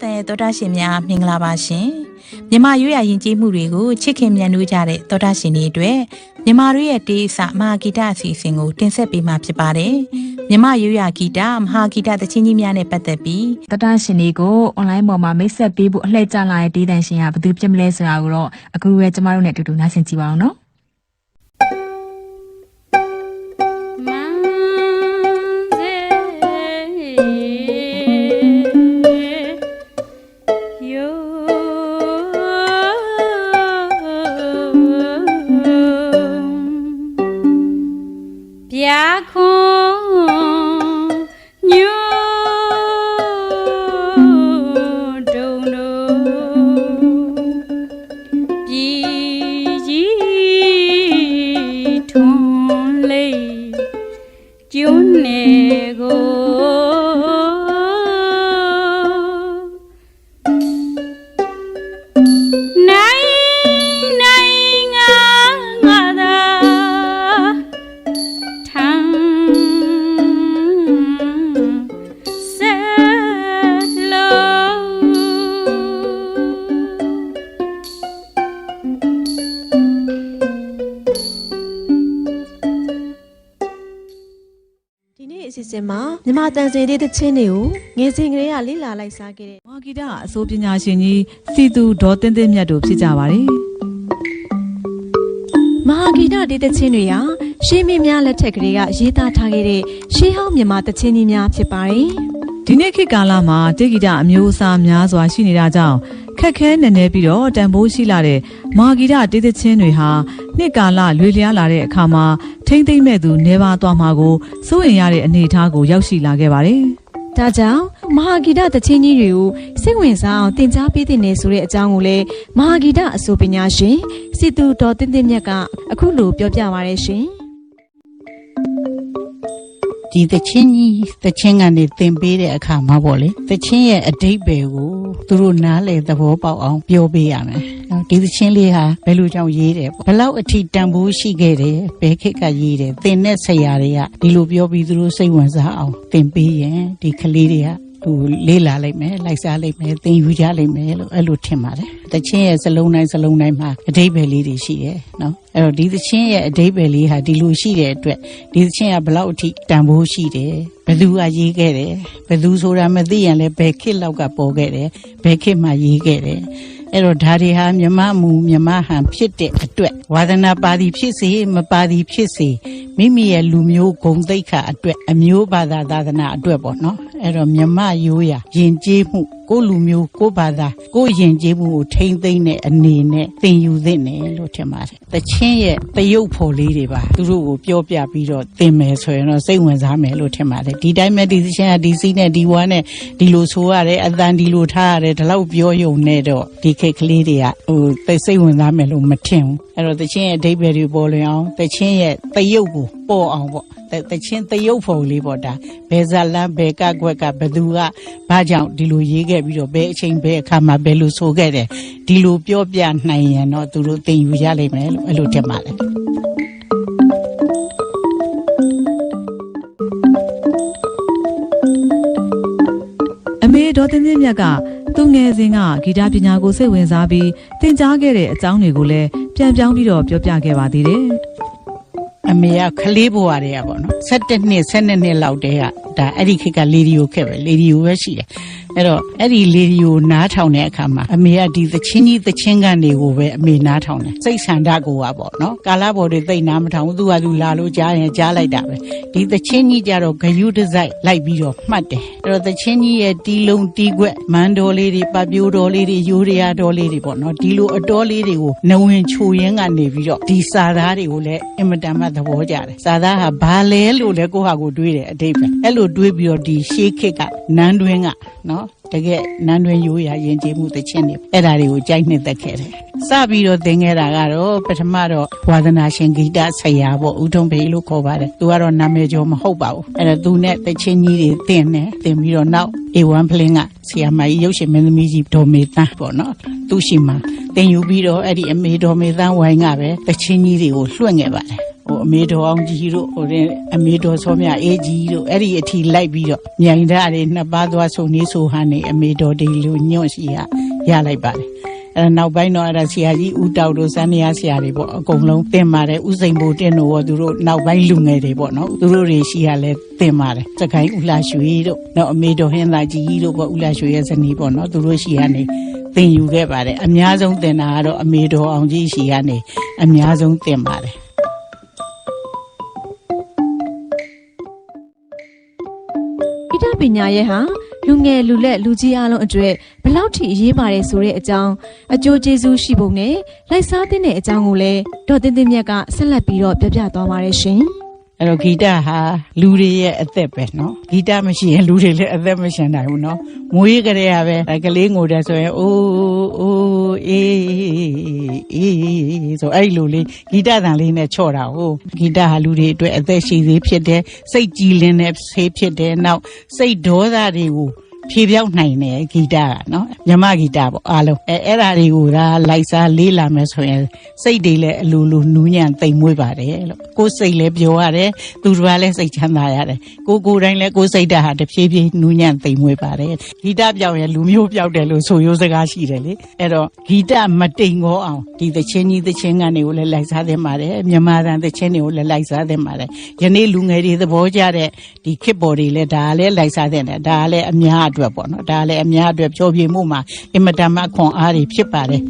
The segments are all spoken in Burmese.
တဲ့သောတာရှင်များမင်္ဂလာပါရှင်မြန်မာရွေးရရင်ကြီးမှုတွေကိုချစ်ခင်မြတ်နိုးကြတဲ့သောတာရှင်တွေအတွက်မြန်မာတို့ရဲ့တေးအစမဟာဂီတအစီအစဉ်ကိုတင်ဆက်ပေးမှာဖြစ်ပါတယ်မြန်မာရွေးရဂီတမဟာဂီတသချင်းကြီးများနဲ့ပတ်သက်ပြီးသောတာရှင်တွေကိုအွန်လိုင်းပေါ်မှာမိတ်ဆက်ပေးဖို့အလှည့်ကျလာတဲ့တေးတန်ရှင်ကဘယ်သူဖြစ်မလဲဆိုတာကိုတော့အခုပဲကျမတို့နဲ့အတူတူနားဆင်ကြည့်ပါအောင်နော်မြန်မာတန်စင်တဲ့ချင်းတွေကိုငယ်စဉ်ကလေးကလေ့လာလိုက်စားခဲ့တဲ့မဟာဂီတအစိုးပညာရှင်ကြီးစီသူဒေါ်တင်းတင်းမြတ်တို့ဖြစ်ကြပါတယ်မဟာဂီတတဲ့ချင်းတွေဟာရှေးမင်းများလက်ထက်ကလေးကရေးသားထားခဲ့တဲ့ရှေးဟောင်းမြန်မာတချင်းကြီးများဖြစ်ပါတယ်ဒီနေ့ခေတ်ကာလမှာတေဂီတအမျိုးအစားများစွာရှိနေတာကြောင့်ခက်ခဲနက်နဲပြီးတော့တန်ဖိုးရှိလာတဲ့မဟာဂီတတေးသချင်းတွေဟာနှစ်ကာလလွေလျားလာတဲ့အခါမှာထိမ့်သိမ့်မဲ့သူနေပါသွားမှာကိုစိုးရင်ရတဲ့အနေအထားကိုရောက်ရှိလာခဲ့ပါတယ်။ဒါကြောင့်မဟာဂီတတချင်းကြီးတွေကိုစိတ်ဝင်စားအောင်သင်ကြားပေးတဲ့နေဆိုတဲ့အကြောင်းကိုလည်းမဟာဂီတအဆိုပညာရှင်စီသူဒေါ်တင်းတင်းမြတ်ကအခုလိုပြောပြပါရရှင်။ဒီသချင်းကနေသင်ပေးတဲ့အခါမှာပေါ့လေသချင်းရဲ့အဓိပ္ပာယ်ကိုသူတို့နားလည်သဘောပေါက်အောင်ပြောပေးရမယ်နော်ဒီသချင်းလေးဟာဘယ်လိုကြောင့်ရေးတယ်ပေါ့ဘယ်လောက်အထိတန်ဖိုးရှိခဲ့တယ်ဘယ်ခေတ်ကရေးတယ်သင်တဲ့ဆရာတွေကဒီလိုပြောပြီးသူတို့စိတ်ဝင်စားအောင်သင်ပေးရင်ဒီကလေးတွေကသူလေးလာလိုက်မယ်လိုက်စားလိုက်မယ်သင်ယူကြလိုက်မယ်လို့အဲ့လိုထင်ပါတယ်တချင်းရဲ့စလုံးတိုင်းမှာအဓိပ္ပာယ်လေးတွေရှိတယ်နော်အဲ့တော့ဒီသချင်းရဲ့အဓိပ္ပာယ်လေးဟာဒီလိုရှိတဲ့အတွက်ဒီသချင်းကဘယ်လောက်အထိတန်ဖိုးရှိတယ်ဘယ်သူကရေးခဲ့တယ်ဘယ်သူဆိုတာမသိရင်လည်းဘယ်ခေတ်လောက်ကပေါ်ခဲ့တယ်ဘယ်ခေတ်မှရေးခဲ့တယ်အဲ့တော့ဒါတွေဟာမြမဟန်ဖြစ်တဲ့အတွက်ဝါဒနာပါသည်ဖြစ်စေမပါသည်ဖြစ်စေမိမိရဲ့လူမျိုးဂုဏ်သိက္ခာအတွက်အမျိုးဘာသာသာသနာအတွက်ပေါ့နော်အဲ့တော့မြမရိုးရာယဉ်ကျေးမှုကိုလူမျိုးကိုဘာသာကိုယဉ်ကျေးမှုကိုထိမ့်သိမ့်တဲ့အနေနဲ့သင်ယူသင့်တယ်လို့ထင်ပါတယ်။တချင်းရဲ့တရုပ်ဖော်လေးတွေပါသူတို့ကိုပြောပြပြီးတော့သင်မယ်ဆိုရင်တော့စိတ်ဝင်စားမယ်လို့ထင်ပါတယ်။ဒီတိုင်းမဲ့ဒီချင်းကဒီစီးနဲ့ဒီဝါနဲ့ဒီလိုဆိုရတယ်အတန်ဒီလိုထားရတယ်ဒီလောက်ပြောယုံနဲ့တော့ဒီခေတ်ကလေးတွေကသိစိတ်ဝင်စားမယ်လို့မထင်ဘူး။အဲ့တော့တချင်းရဲ့အဓိပ္ပာယ်တွေပေါ်လွင်အောင်တချင်းရဲ့တရုပ်ကိုပေါ်အောင်ပေါ့တချင်းတရုပ်ဖော်လေးပေါ့ဒါဘယ်ဇာလန်ဘယ်ကကွက်ကဘယ်သူကဘာကြောင့်ဒီလိုရေးခဲ့ပြီးတော့ဘယ်အချိန်ဘယ်အခါမှာဘယ်လိုဆိုခဲ့တယ်ဒီလိုပြောပြနိုင်ရင်တော့သူတို့သင်ယူရလိမ့်မယ်လို့အဲ့လိုထင်ပါတယ်အမေဒေါ်တင်းတင်းမြတ်ကသူငယ်စဉ်ကဂီတပညာကိုစိတ်ဝင်စားပြီးသင်ကြားခဲ့တဲ့အကြောင်းတွေကိုလည်းပြန်ပြောင်းပြီးတော့ပြောပြခဲ့ပါသေးတယ်အမေကခလေးဘွားတွေကပေါ့နော်17နှစ်12နှစ်လောက်တည်းကဒါအဲ့ဒီခေတ်ကလေဒီယိုခက်ပဲလေဒီယိုပဲရှိတယ်အဲ့တော့အဲ့ဒီလေဒီယိုနားထောင်တဲ့အခါမှာအမေကဒီသချင်းကနေကိုပဲအမေနားထောင်တယ်စိတ်ဆန္ဒကိုကပေါ့နော်ကာလာဘော်တွေသိနားမထောင်ဘူးသူကသူလာလို့ကြားရင်ကြားလိုက်တာပဲဒီသချင်းကြီးကြတော့ဂယုတစိုက်လိုက်ပြီးတော့မှတ်တယ်အဲ့တော့သချင်းကြီးရဲ့တီးလုံးတီးခွက်မန်းတော်လေးတွေပပြိုးတော်လေးတွေယိုးရရတော်လေးတွေပေါ့နော်ဒီလိုအတော်လေးတွေကိုနဝင်ချိုရင်းကနေပြီးတော့ဒီစာသားတွေကိုလည်းအင်မတန်မှသဘောကျတယ်စာသားဟာဘာလဲလို့လဲကိုဟာကိုတွေးတယ်အတိတ်ပဲအဲ့လိုတွေးပြီးတော့ဒီရှေးခေတ်ကနန်းတွင်းကနော်တကယ်နန်းတွင်ရိုးရာယဉ်ကျေးမှုသချင်းတွေအဲ့ဒါတွေကိုကြိုက်နှစ်သက်ခဲ့တယ်စပြီးတော့သင်ခဲ့တာကတော့ပထမတော့ဝါဒနာရှင်ဂီတဆရာပေါ့ဦးထုံးဖေးလို့ခေါ်ပါတယ်သူကတော့နာမည်ကျော်မဟုတ်ပါဘူးအဲ့တော့သူနဲ့သချင်းကြီးတွေသင်ပြီးတော့နောက် A1 ဖလင်းကဆရာမကြီးရုပ်ရှင်မင်းသမီးကြီးဒေါ်မေသန်းပေါ့နော်သူရှိမှသင်ယူပြီးတော့အဲ့ဒီအမေဒေါ်မေသန်းဝိုင်းကပဲသချင်းကြီးတွေကိုလွှင့်ခဲ့ပါတယ် အမေတော်အောင်ကြီးတို့ဟိုတဲ့အမေတော်စောမြအေးကြီးတို့အဲ့ဒီအထီလိုက်ပြီးတော့မြိုင်သားတွေနှစ်ပါးသွားဆုံနေဆိုဟန်နေအမေတော်ဒီလူညွန့်စီရလိုက်ပါတယ်အဲ့နောက်ပိုင်းတော့အဲ့ဒါဆရာကြီးဦးတောက်တို့စန်းနေရဆရာတွေပေါ့အကုန်လုံးတင်ပါတယ်ဥစိန်ဘိုတင်တို့ရောသူတို့နောက်ပိုင်းလူငယ်တွေပေါ့နော်သူတို့တွေရှိရလဲတင်ပါတယ်စကိုင်းဦးလာရွှေတို့နောက်အမေတော်ဟင်းသာကြီးတို့ပေါ့ဦးလာရွှေရဲ့ဇနီးပေါ့နော်သူတို့ရှိရနေသင်ယူခဲ့ပါတယ်အများဆုံးသင်တာကတော့အမေတော်အောင်ကြီးရှိရနေအများဆုံးသင်ပါတယ်ဣဒပညာရဲ့ဟာလူငယ်လူလက်လူကြီးအလုံးအတွက်ဘလောက်ထိအရေးပါတယ်ဆိုတဲ့အကြောင်းအကျိုးကျေးဇူးရှိပုံနဲ့လိုက်စားတဲ့အကြောင်းကိုလည်းဒေါ်တင်တင်မြတ်ကဆက်လက်ပြီးတော့ပြောပြသွားပါတယ်ရှင်အဲ့တော့ဂီတဟာလူတွေရဲ့အသက်ပဲနော်ဂီတမရှိရင်လူတွေလည်းအသက်မရှင်နိုင်ဘူးနော်မွေးကြရပဲကလေးငိုတယ်ဆိုရင်အိုးအေးဆိုအဲ့လိုလေးဂီတတန်လေးနဲ့ချော့တာဟုတ်ဂီတဟာလူတွေအတွက်အသက်ရှိသေးဖြစ်တယ်စိတ်ကြည်လင်တဲ့ဆေးဖြစ်တယ်နောက်စိတ်ဒေါသတွေကိုဖြေပြောက်နိုင်တယ်ဂီတကနော်မြမဂီတပေါ့အားလုံးအဲ့ဒါတွေကိုဒါလိုက်စားလေးလာမယ်ဆိုရင်စိတ်တွေလည်းအလိုလိုနူးညံ့သိမ်မွေ့ပါတယ်လို့ကိုယ်စိတ်လည်းပျော်ရတယ်သူတို့ကလည်းစိတ်ချမ်းသာရတယ်ကိုယ်တိုင်းလည်းကိုယ်စိတ်ဓာတ်ဟာတဖြည်းဖြည်းနူးညံ့သိမ်မွေ့ပါတယ်ဂီတပြောက်ရင်လူမျိုးပြောက်တယ်လို့ဆိုရိုးစကားရှိတယ်လေအဲ့တော့ဂီတမတိမ်ခေါအောင်ဒီသချင်းကြီးသချင်းကနေကိုလည်းလိုက်စားသင့်ပါတယ်မြန်မာတန်သချင်းတွေကိုလည်းလိုက်စားသင့်ပါတယ်ယနေ့လူငယ်တွေသဘောကျတဲ့ဒီခေတ်ပေါ်တွေလည်းဒါလည်းလိုက်စားသင့်တယ်ဒါလည်းအများအတွက်ပေါ့နော်ဒါလည်းအများအတွက်ဖြောပြမှုမှာအင်မတန်မှခွန်အားတွေဖြစ်ပါတယ်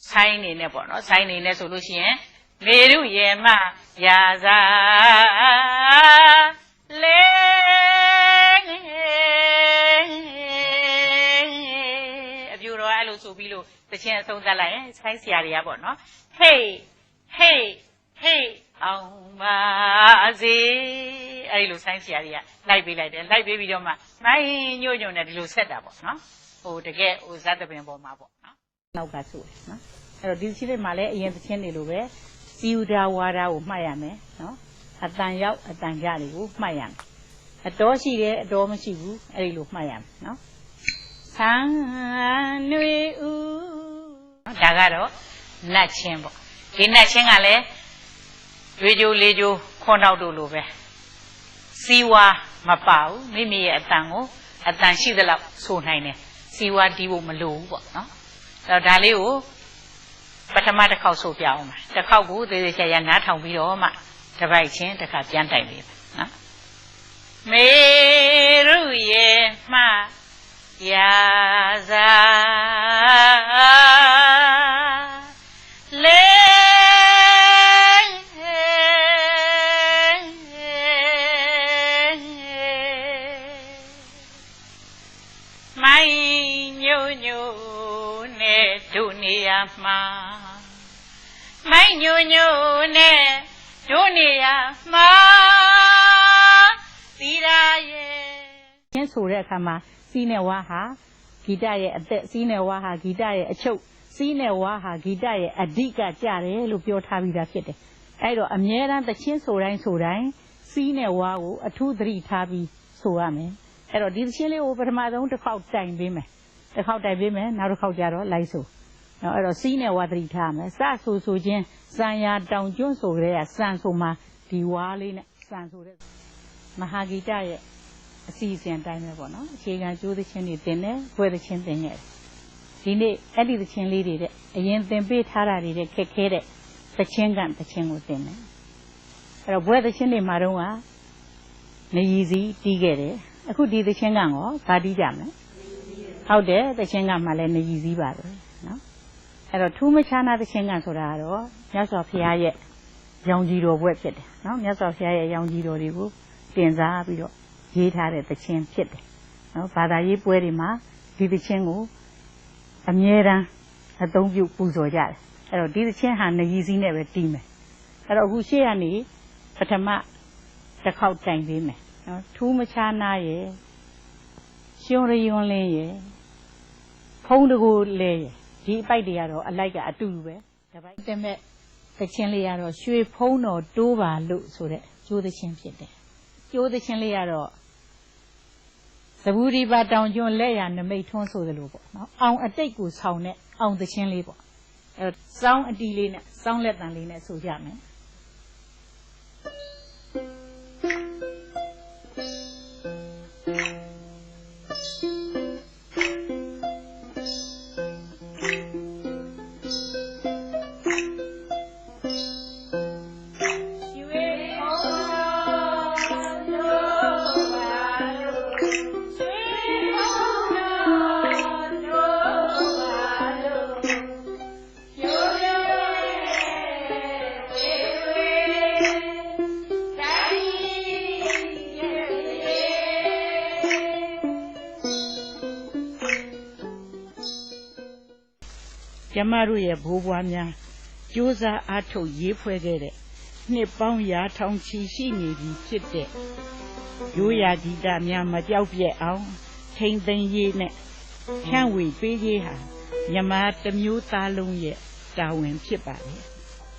ဆိုင်နေနဲ့ပေါ့နော်ဆိုင်နေနဲ့ဆိုလို့ရှိရင်မေရုရေမရာဇာလေအပြူတော့အဲ့လိုဆိုပြီးလို့တခြင်းအဆုံးသတ်လိုက်ရင်ဆိုင်ဆရာတွေကပေါ့နော်ဟေးအောင်ပါစေအဲ့ဒီလိုဆိုင်းဆရာတွေကလိုက်ပေးလိုက်တယ်လိုက်ပေးပြီးတော့မှမိုင်းညွန့်နဲ့ဒီလိုဆက်တာပေါ့နော်ဟိုတကယ်ဟိုဇတ်တပင်ပေါ်မှာပေါ့နော်နောက်ကဆိုတယ်နော်အဲ့တော့ဒီချင်းလေးမှာလည်းအရင်သချင်းတွေလိုပဲစီယူဒါဝါဒါကိုမှတ်ရမယ်နော်အတန်ရောက်အတန်ကြတွေကိုမှတ်ရမယ်အတော်ရှိတယ်အတော်မရှိဘူးအဲ့ဒီလိုမှတ်ရမယ်နော်ဆန်းနွေဦးဒါကတော့နတ်ချင်းပေါ့ဒီနတ်ချင်းကလည်းရေကြိုလေကြိုခွန်နောက်တို့လိုပဲစီဝါမပါဘူးမိမိရဲ့အတန်ကိုအတန်ရှိသလောက်ဆိုနိုင်တယ်စီဝါတီးဖို့မလိုဘူးပေါ့နော်အဲ့တော့ဒါလေးကိုပထမတစ်ခေါက်ဆိုပြအောင်ပါတစ်ခေါက်ကိုသေးသေးချာချာနားထောင်ပြီးတော့မှတစ်ပိုက်ချင်းတစ်ခါပြန်တိုက်ပေးပါနော်မေရုရေမှရာဇာလေမိုင်းညိုညိုနဲ့ဒုနေရမှာမိုင်းညိုညိုနဲ့ဒုနေရမှာသီရာရဲ့ချင်းဆိုတဲ့အခါမှာစီးနဲ့ဝါဟာဂီတရဲ့အသက်စီးနဲ့ဝါဟာဂီတရဲ့အချုပ်စီးနဲ့ဝါဟာဂီတရဲ့အဓိကကြတယ်လို့ပြောထားပြီးသားဖြစ်တယ်အဲ့တော့အမြဲတမ်းသချင်းဆိုတိုင်းစီးနဲ့ဝါကိုအထူးသတိထားပြီးဆိုရမယ်အဲ့တော့ဒီသချင်းလေးကိုပထမဆုံးတစ်ခေါက်တိုင်ပေးမယ်နောက်တစ်ခေါက်ကျတော့လိုက်ဆိုနော်အဲ့တော့စီးနဲ့ဝါသတိထားမယ်စဆိုချင်းစံရတောင်ကျွန်းဆိုကြတဲ့စံဆိုမှာဒီဝါလေးနဲ့စံဆိုတဲ့မဟာဂီတရဲ့အစီအစဉ်တိုင်းပဲပေါ့နော်အခြေခံကျိုးသချင်းတွေသင်တယ်ဘွဲသချင်းသင်ရတယ်ဒီနေ့အဲ့ဒီသချင်းလေးတွေတဲ့အရင်သင်ပေးထားတာတွေတဲ့ခက်ခဲတဲ့သချင်းကိုသင်တယ်အဲ့တော့ဘွဲသချင်းတွေမှာတော့နေရည်စီတီးခဲ့တယ်အခုဒီသချင်းကရောဗာတီးကြမယ်ဟုတ်တယ်သချင်းကမှလည်းနေရည်စည်းပါပဲနော်အဲ့တော့ထူးမခြားနာသချင်းကဆိုတာကတော့မြတ်စွာဘုရားရဲ့ရောင်ကြီးတော်ဘွဲ့ဖြစ်တယ်နော်မြတ်စွာဘုရားရဲ့ရောင်ကြီးတော်တွေကိုတင်စားပြီးတော့ရေးထားတဲ့သချင်းဖြစ်တယ်နော်ဘာသာရေးပွဲတွေမှာဒီသချင်းကိုအမြဲတမ်းအသုံးပြုပူဇော်ကြတယ်အဲ့တော့ဒီသချင်းဟာနေရည်စည်းနဲ့ပဲတီးမယ်အဲ့တော့အခုရှေ့ကနေပထမတစ်ခေါက်တိုင်ပေးမယ်နော်ထူးမခြားနာရဲ့ရှင်ရယွန်းလင်းရဲ့ဖုံးတကူလဲရဲ့ဒီအပိုက်တွေကတော့အလိုက်ကအတူတူပဲတပိုက်တင်မဲ့သချင်းလေးကတော့ရွှေဖုံးတော်တိုးပါလို့ဆိုတဲ့ကျိုးသချင်းဖြစ်တယ်ကျိုးသချင်းလေးကတော့ သဘူဒီပါတောင်ကျွန်းလက်ရနမိတ်ထွန်းဆိုသလိုပေါ့နော်အောင်အတိတ်ကိုဆောင်တဲ့အောင်သချင်းလေးပေါ့အဲစောင်းအတီးလေးနဲ့စောင်းလက်တန်လေးနဲ့ဆိုကြမယ်ကျမတို့ရဲ့ဘိုးဘွားများကြိုးစားအားထုတ်ရေးဖွဲ့ခဲ့တဲ့နှစ်ပေါင်းရာထောင်ချီရှိနေပြီဖြစ်တဲ့ရိုးရာဂီတများမကြောက်ပြက်အောင်ထိမ့်သိမ်းရေးနဲ့ဖြန့်ဝေပေးရေးဟာမြမတစ်မျိုးသားလုံးရဲ့တာဝန်ဖြစ်ပါတယ်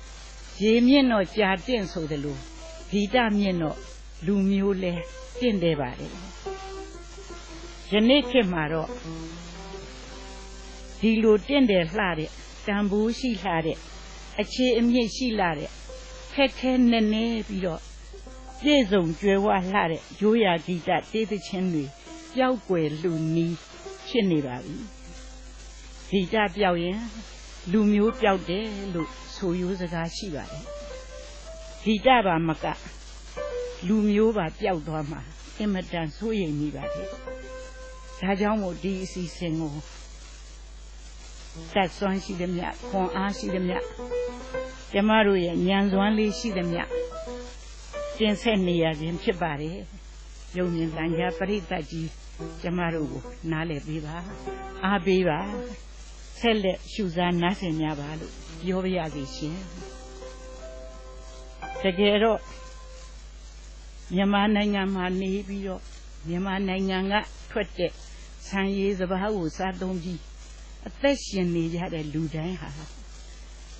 ။ရေမြင့်တော့ကြာတင့်ဆိုသလိုဂီတမြင့်တော့လူမျိုးလဲတင့်တယ်ပါတယ်။ယနေ့ခေတ်မှာတော့ဒီလိုတင့်တယ်လှတဲ့တန်ဖိုးရှိလှတဲ့အခြေအမြင့်ရှိလှတဲ့ခက်ခဲနဲ့နေပြီးတော့ပြည့်စုံကြွယ်ဝလှတဲ့ရိုးရာဂီတတေးသချင်းတွေပျောက်ကွယ်လူနီးဖြစ်နေပါပြီဂီတပျောက်ရင်လူမျိုးပျောက်တယ်လို့ဆိုရိုးစကားရှိပါတယ်ဂီတပါမကလူမျိုးပါပျောက်သွားမှာအင်မတန်ဆိုးရိမ်မိပါတယ်ဒါကြောင့်မို့ဒီအစီအစဉ်ကိုတက်စွမ်းရှိသည်မြတ်ခွန်အားရှိသည်မြတ်ကျမတို့ရဲ့ဉာဏ်စွမ်းလေးရှိသည်မြတ်တင်ဆက်နေရခြင်းဖြစ်ပါတယ်ယုံမြင်တန်ကြားပရိသတ်ကြီးကျမတို့ကိုနားလည်ပေးပါအားပေးပါဆက်လက်ရှုစားနားဆင်ကြပါလို့ပြောပါရစေရှင်တကယ်တော့မြန်မာနိုင်ငံမှာနေပြီးတော့မြန်မာနိုင်ငံကထွက်တဲ့ဆန်ရည်စပါးကိုစားသုံးပြီးအသက်ရှင်နေကြတဲ့လူတိုင်းဟာ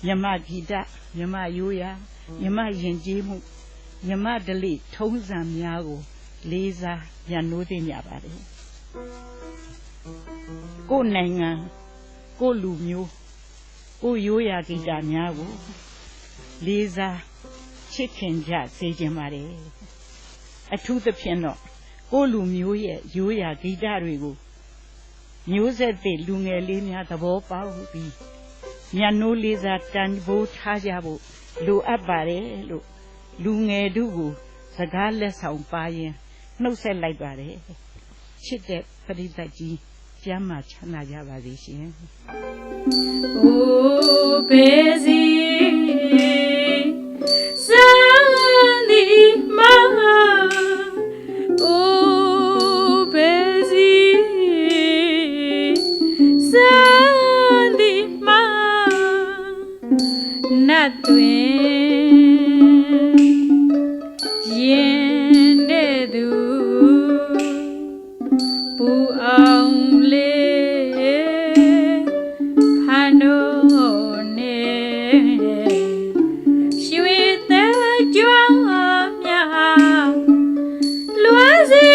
မြမဂီတမြမရိုးရာမြမယဉ်ကျေးမှုမြမဓလေ့ထုံးစံများကိုလေးစားညှိုးသိကြပါတယ်ကိုယ်နိုင်ငံကိုယ်လူမျိုးကိုယ်ရိုးရာဂီတများကိုလေးစားချစ်ခင်ကြစေခြင်းပါတယ်အထူးသဖြင့်တော့ကိုယ်လူမျိုးရဲ့ရိုးရာဂီတတွေကိုမျိုးဆက်သစ်လူငယ်လေးများသဘောပေါက်ပြီးညှိုးလေးစားတန်ဖိုးထားကြဖို့လိုအပ်ပါတယ်လို့လူငယ်တို့ကိုစကားလက်ဆောင်ပါရင်နှုတ်ဆက်လိုက်ပါတယ်ချစ်တဲ့ပရိသတ်ကြီးကျမ်းမာချမ်းသာကြပါစေရှင်အိုးဘေစီစန္ဒီမာအိုးဘေစီစန္ဒီမာနတ်တွင်ရင်တဲ့သူပူအောင်လေးဖန်တို့နဲ့ရွှေသက်ကြွများလွားစီ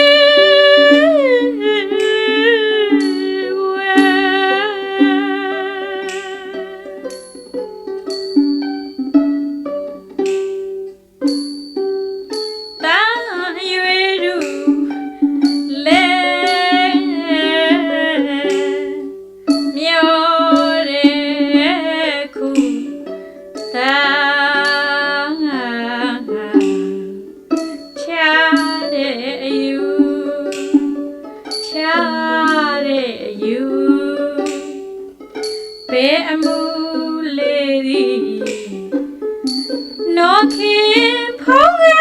ဘေးအမှုလေးသည်နောခင်ဖုံး